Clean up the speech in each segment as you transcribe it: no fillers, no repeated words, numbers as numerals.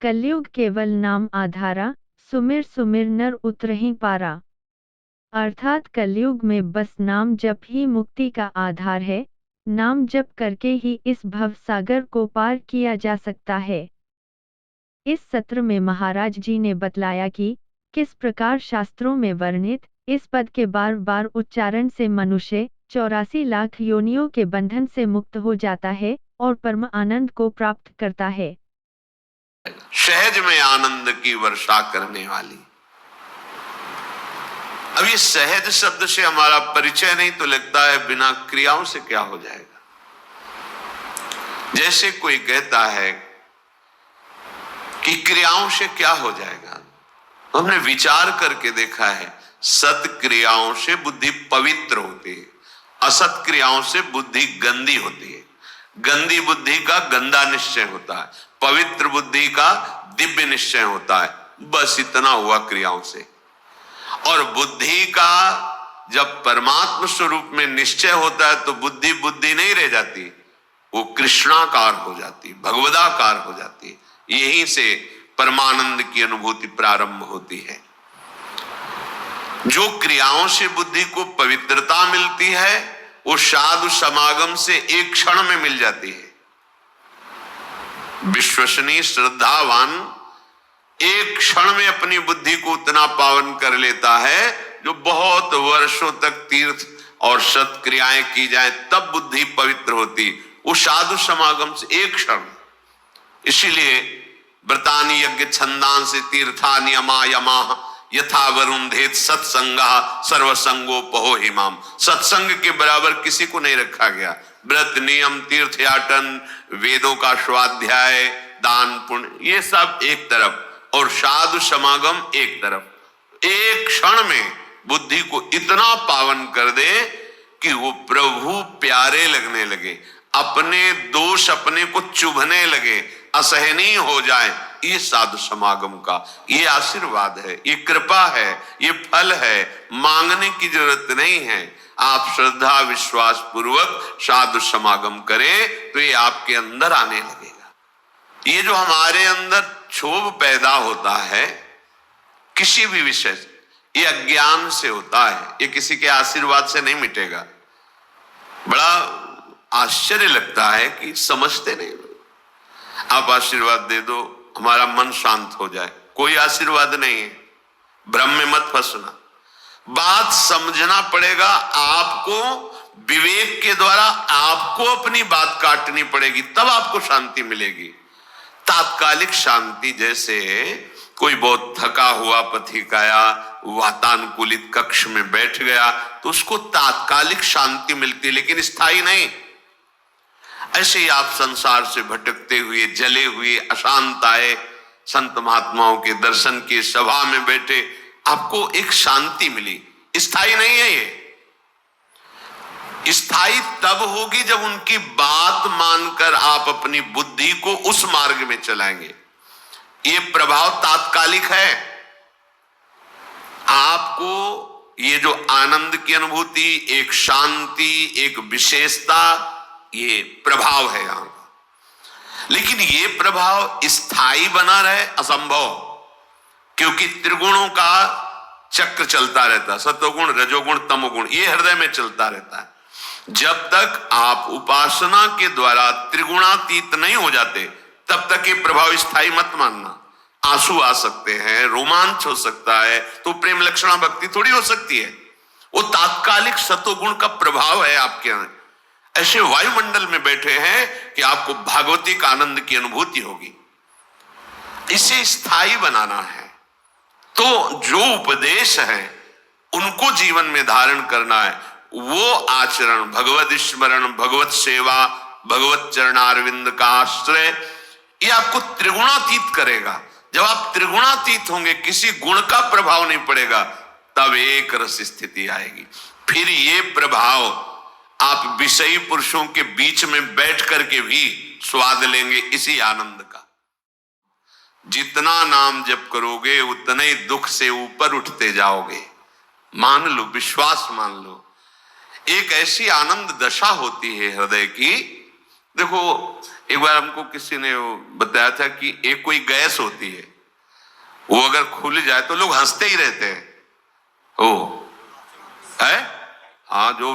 कलयुग केवल नाम आधारा, सुमिर सुमिर नर उतरहिं पारा। अर्थात कलयुग में बस नाम जप ही मुक्ति का आधार है। नाम जप करके ही इस भव सागर को पार किया जा सकता है। इस सत्र में महाराज जी ने बतलाया कि किस प्रकार शास्त्रों में वर्णित इस पद के बार बार उच्चारण से मनुष्य 84 लाख योनियों के बंधन से मुक्त हो जाता है और परम आनंद को प्राप्त करता है। सहज में आनंद की वर्षा करने वाली। अब ये सहज शब्द से हमारा परिचय नहीं तो लगता है बिना क्रियाओं से क्या हो जाएगा। जैसे कोई कहता है कि क्रियाओं से क्या हो जाएगा, हमने विचार करके देखा है सत क्रियाओं से बुद्धि पवित्र होती है, असत क्रियाओं से बुद्धि गंदी होती है। गंदी बुद्धि का गंदा निश्चय होता है, पवित्र बुद्धि का दिव्य निश्चय होता है। बस इतना हुआ क्रियाओं से। और बुद्धि का जब परमात्मा स्वरूप में निश्चय होता है तो बुद्धि बुद्धि नहीं रह जाती, वो कृष्णाकार हो जाती, भगवदाकार हो जाती। यहीं से परमानंद की अनुभूति प्रारंभ होती है। जो क्रियाओं से बुद्धि को पवित्रता मिलती है वो साधु समागम से एक क्षण में मिल जाती है। विश्वसनीय श्रद्धावान एक क्षण में अपनी बुद्धि को उतना पावन कर लेता है जो बहुत वर्षों तक तीर्थ और सत्क्रियाएं की जाए तब बुद्धि पवित्र होती, वो साधु समागम से एक क्षण। इसीलिए व्रतानि यज्ञ छंदांसि तीर्थानि यमा यमा यथा वरुंधेत सत्संगा सर्वसंगोपहो हिमाम। सत्संग के बराबर किसी को नहीं रखा गया। व्रत नियम तीर्थयाटन वेदों का स्वाध्याय दान पुण्य ये सब एक तरफ और साधु समागम एक तरफ। एक क्षण में बुद्धि को इतना पावन कर दे कि वो प्रभु प्यारे लगने लगे, अपने दोष अपने को चुभने लगे, असहनीय हो जाए। ये साधु समागम का ये आशीर्वाद है, ये कृपा है, ये फल है। मांगने की जरूरत नहीं है। आप श्रद्धा विश्वास पूर्वक साधु समागम करें तो ये आपके अंदर आने लगेगा। ये जो हमारे अंदर क्षोभ पैदा होता है किसी भी विषय से, ये अज्ञान से होता है, ये किसी के आशीर्वाद से नहीं मिटेगा। बड़ा आश्चर्य लगता है कि समझते नहीं। आप आशीर्वाद दे दो हमारा मन शांत हो जाए, कोई आशीर्वाद नहीं है। भ्रम में मत फंसना, बात समझना पड़ेगा। आपको विवेक के द्वारा आपको अपनी बात काटनी पड़ेगी तब आपको शांति मिलेगी। तात्कालिक शांति, जैसे कोई बहुत थका हुआ पथिक आया वातानुकूलित कक्ष में बैठ गया तो उसको तात्कालिक शांति मिलती लेकिन स्थायी नहीं। ऐसे ही आप संसार से भटकते हुए जले हुए अशांत आए, संत महात्माओं के दर्शन की सभा में बैठे, आपको एक शांति मिली, स्थायी नहीं है। ये स्थायी तब होगी जब उनकी बात मानकर आप अपनी बुद्धि को उस मार्ग में चलाएंगे। ये प्रभाव तात्कालिक है। आपको ये जो आनंद की अनुभूति, एक शांति, एक विशेषता, ये प्रभाव है यहां का। लेकिन ये प्रभाव स्थायी बना रहे असंभव, क्योंकि त्रिगुणों का चक्र चलता रहता है, सतोगुण रजोगुण तमोगुण, ये हृदय में चलता रहता है। जब तक आप उपासना के द्वारा त्रिगुणातीत नहीं हो जाते तब तक ये प्रभाव स्थायी मत मानना। आंसू आ सकते हैं, रोमांच हो सकता है, तो प्रेम लक्षणा भक्ति थोड़ी हो सकती है। वो तात्कालिक सतोगुण का प्रभाव है आपके अंदर। ऐसे वायुमंडल में बैठे हैं कि आपको भागवतिक आनंद की अनुभूति होगी। इसे स्थायी बनाना है तो जो उपदेश है उनको जीवन में धारण करना है। वो आचरण, भगवत स्मरण, भगवत सेवा, भगवत चरणारविंद का आश्रय, ये आपको त्रिगुणातीत करेगा। जब आप त्रिगुणातीत होंगे, किसी गुण का प्रभाव नहीं पड़ेगा, तब एक रस स्थिति आएगी। फिर ये प्रभाव आप विषयी पुरुषों के बीच में बैठ करके भी स्वाद लेंगे इसी आनंद का। जितना नाम जप करोगे उतने ही दुख से ऊपर उठते जाओगे। मान लो, विश्वास मान लो। एक ऐसी आनंद दशा होती है हृदय की। देखो, एक बार हमको किसी ने बताया था कि एक कोई गैस होती है, वो अगर खुल जाए तो लोग हंसते ही रहते हैं। ओ है, हाँ, जो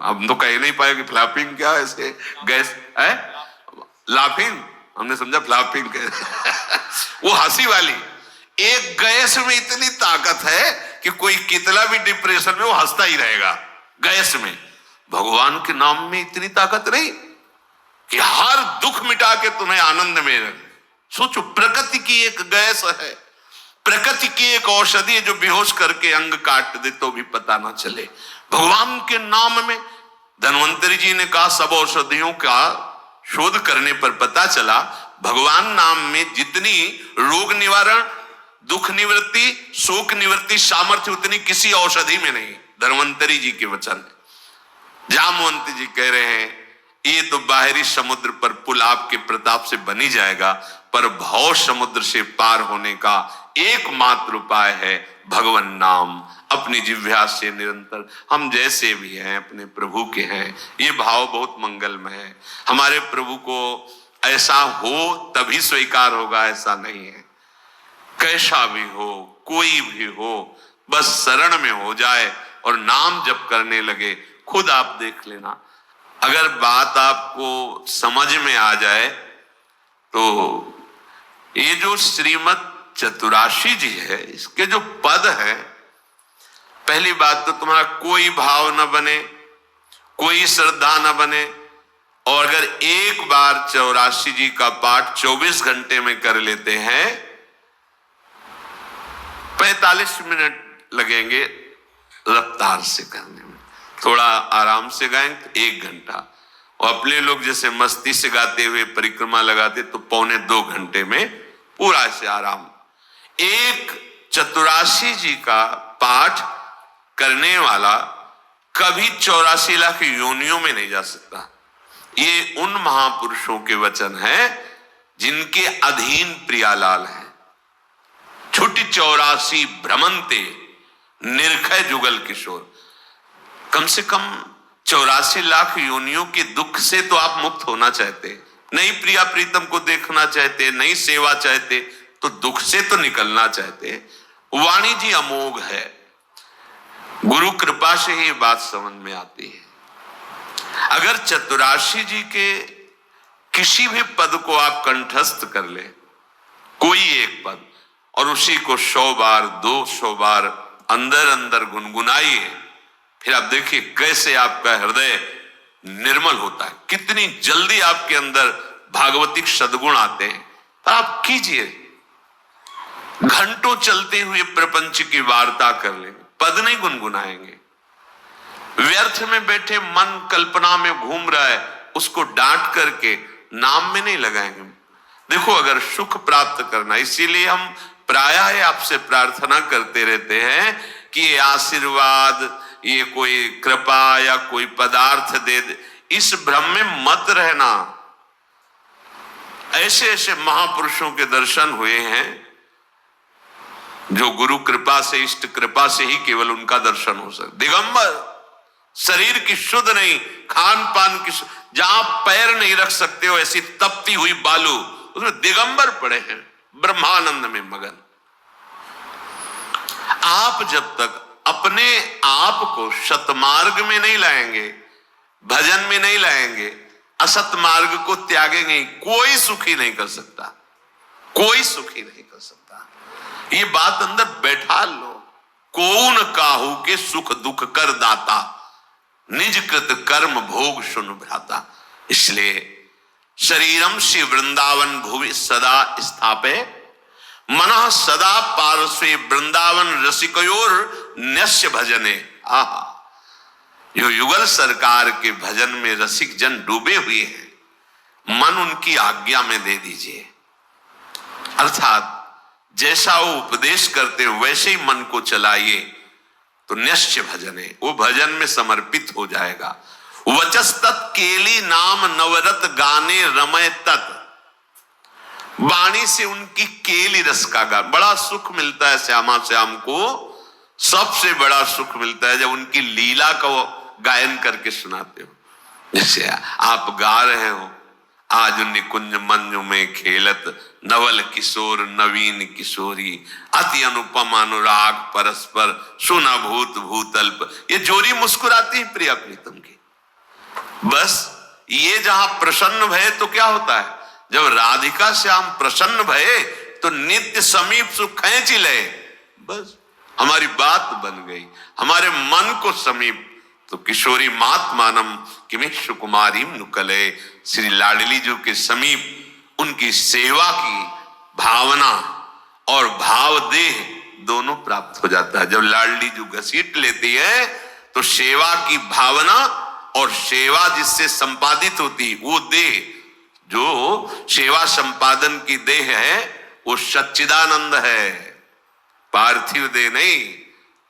हम तो कह नहीं पाए कि फ्लैपिंग क्या है, ऐसे गैस है, लाफिंग, हमने समझा फ्लैपिंग वो हंसी वाली। एक गैस में इतनी ताकत है कि कोई कितना भी डिप्रेशन में वो हंसता ही रहेगा गैस में। भगवान के नाम में इतनी ताकत नहीं कि हर दुख मिटा के तुम्हें आनंद में रखे। सोचो, प्रकृति की एक गैस है, प्रकृति की एक औषधि है जो बेहोश करके अंग काट दे तो भी पता ना चले। भगवान के नाम में धन्वंतरी जी ने कहा, सब औषधियों का शोध करने पर पता चला भगवान नाम में जितनी रोग निवारण, दुख निवृत्ति, शोक निवृत्ति सामर्थ्य उतनी किसी औषधि में नहीं। धन्वंतरी जी के वचन है। जामवंत जी कह रहे हैं, ये तो बाहरी समुद्र पर पुल आपके प्रताप से बनी जाएगा, पर भव समुद्र से पार होने का एकमात्र उपाय है भगवान नाम। अपनी जिह्वा से निरंतर हम जैसे भी हैं अपने प्रभु के हैं। ये भाव बहुत मंगलमय है। हमारे प्रभु को ऐसा हो तभी स्वीकार होगा, ऐसा नहीं है। कैसा भी हो, कोई भी हो, बस शरण में हो जाए और नाम जप करने लगे। खुद आप देख लेना, अगर बात आपको समझ में आ जाए तो ये जो श्रीमद् चतुराशी जी है, इसके जो पद है, पहली बात तो तुम्हारा कोई भाव न बने, कोई श्रद्धा न बने, और अगर एक बार 84 जी का पाठ 24 घंटे में कर लेते हैं, 45 मिनट लगेंगे रफ्तार से करने में, थोड़ा आराम से गाएं 1 घंटा, और अपने लोग जैसे मस्ती से गाते हुए परिक्रमा लगाते तो 1.25 घंटे में पूरा से आराम। एक 84 जी का पाठ करने वाला कभी 84 लाख योनियों में नहीं जा सकता। ये उन महापुरुषों के वचन हैं जिनके अधीन प्रियालाल है। छुटी 84 भ्रमंते निर्खय जुगल किशोर। कम से कम 84 लाख योनियों के दुख से तो आप मुक्त होना चाहते, नहीं प्रिया प्रीतम को देखना चाहते, नहीं सेवा चाहते, तो दुख से तो निकलना चाहते। वाणी जी अमोघ है, गुरु कृपा से ही बात समझ में आती है। अगर चतुराशी जी के किसी भी पद को आप कंठस्थ कर ले, कोई एक पद, और उसी को 100 बार 200 बार अंदर अंदर गुनगुनाइए, फिर आप देखिए कैसे आपका हृदय निर्मल होता है, कितनी जल्दी आपके अंदर भागवतिक सद्गुण आते हैं। तो आप कीजिए, घंटों चलते हुए प्रपंच की वार्ता कर लेंगे, पद नहीं गुनगुनाएंगे। व्यर्थ में बैठे मन कल्पना में घूम रहा है, उसको डांट करके नाम में नहीं लगाएंगे। देखो, अगर सुख प्राप्त करना, इसीलिए हम प्रायः आपसे प्रार्थना करते रहते हैं कि ये आशीर्वाद, ये कोई कृपा या कोई पदार्थ दे दे, इस भ्रम में मत रहना। ऐसे ऐसे महापुरुषों के दर्शन हुए हैं जो गुरु कृपा से, इष्ट कृपा से ही केवल उनका दर्शन हो सकता। दिगंबर, शरीर की शुद्ध नहीं, खान पान की, जहां पैर नहीं रख सकते हो ऐसी तपती हुई बालू, उसमें दिगंबर पड़े हैं ब्रह्मानंद में मगन। आप जब तक अपने आप को सतमार्ग में नहीं लाएंगे, भजन में नहीं लाएंगे, असत मार्ग को त्यागेंगे, कोई सुखी नहीं कर सकता, कोई सुखी नहीं कर सकता। ये बात अंदर बैठा लो। कौन काहू के सुख दुख कर दाता, निज कृत कर्म भोग सुन भ्राता। इसलिए शरीरम श्री वृंदावन भुवि सदा स्थापे, मनः सदा पार्श्वे वृंदावन रसिकयोर नस्य भजने। आहा, जो युगल सरकार के भजन में रसिक जन डूबे हुए हैं, मन उनकी आज्ञा में दे दीजिए। अर्थात जैसा वो उपदेश करते हैं वैसे ही मन को चलाइए, तो निश्चय भजने, वो भजन में समर्पित हो जाएगा। वचस्तत् केली नाम नवरत गाने रमय तत्। वाणी से उनकी केली रस का गान, बड़ा सुख मिलता है श्यामा श्याम को। सबसे बड़ा सुख मिलता है जब उनकी लीला का गायन करके सुनाते हो। जैसे आप गा रहे हो, आज निकुंज मंजु में खेलत, नवल किशोर नवीन किशोरी, अति अनुपम अनुराग परस्पर, सुना भूत भूतल्प। ये जोरी मुस्कुराती है प्रिया प्रीतम की। बस ये जहां प्रसन्न भये तो क्या होता है, जब राधिका श्याम प्रसन्न भये तो नित्य समीप सुख खींच ले। बस हमारी बात बन गई, हमारे मन को समीप। तो किशोरी मातमानम किमिश कुमारी नुकले, श्री लाडली जी के समीप उनकी सेवा की भावना और भाव देह दोनों प्राप्त हो जाता है। जब लाडली जी घसीट लेती है तो सेवा की भावना और सेवा जिससे संपादित होती, वो देह, जो सेवा संपादन की देह है, वो सच्चिदानंद है, पार्थिव देह नहीं,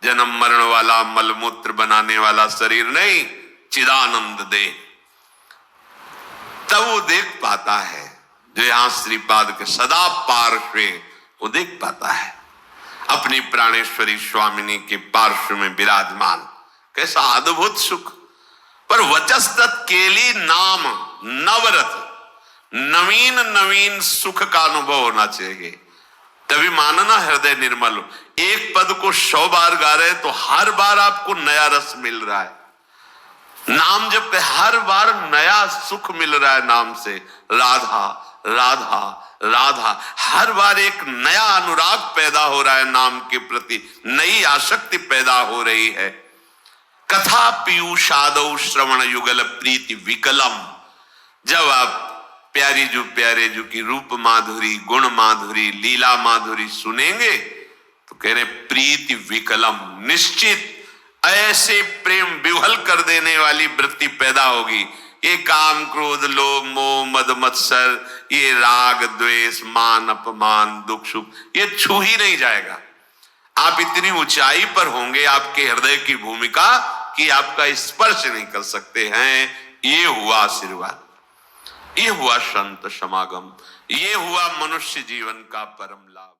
जन्म मरण वाला मलमूत्र बनाने वाला शरीर नहीं, चिदानंद देह। तब वो देख पाता है जो यहां श्रीपाद के सदा पार्श्वे, वो देख पाता है अपनी प्राणेश्वरी स्वामिनी के पार्श्व में विराजमान। कैसा अद्भुत सुख। पर वचस्तत् केली नाम नवरथ, नवीन नवीन सुख का अनुभव होना चाहिए, तभी मानना हृदय निर्मल हो। एक पद को 100 बार गा रहे तो हर बार आपको नया रस मिल रहा है। नाम जब पे हर बार नया सुख मिल रहा है नाम से, राधा राधा राधा, हर बार एक नया अनुराग पैदा हो रहा है नाम के प्रति, नई आसक्ति पैदा हो रही है। कथा पीयूषादौ श्रवण युगल प्रीति विकलम। जब आप प्यारे जू की रूप माधुरी, गुण माधुरी, लीला माधुरी सुनेंगे तो कह रहे प्रीति विकलम, निश्चित ऐसे प्रेम विह्वल कर देने वाली वृत्ति पैदा होगी। ये काम क्रोध लोभ मोह मद मत्सर, ये राग द्वेष मान अपमान दुख सुख, ये छू ही नहीं जाएगा। आप इतनी ऊंचाई पर होंगे आपके हृदय की भूमिका कि आपका स्पर्श नहीं कर सकते हैं। ये हुआ आशीर्वाद, ये हुआ संत समागम, ये हुआ मनुष्य जीवन का परम लाभ।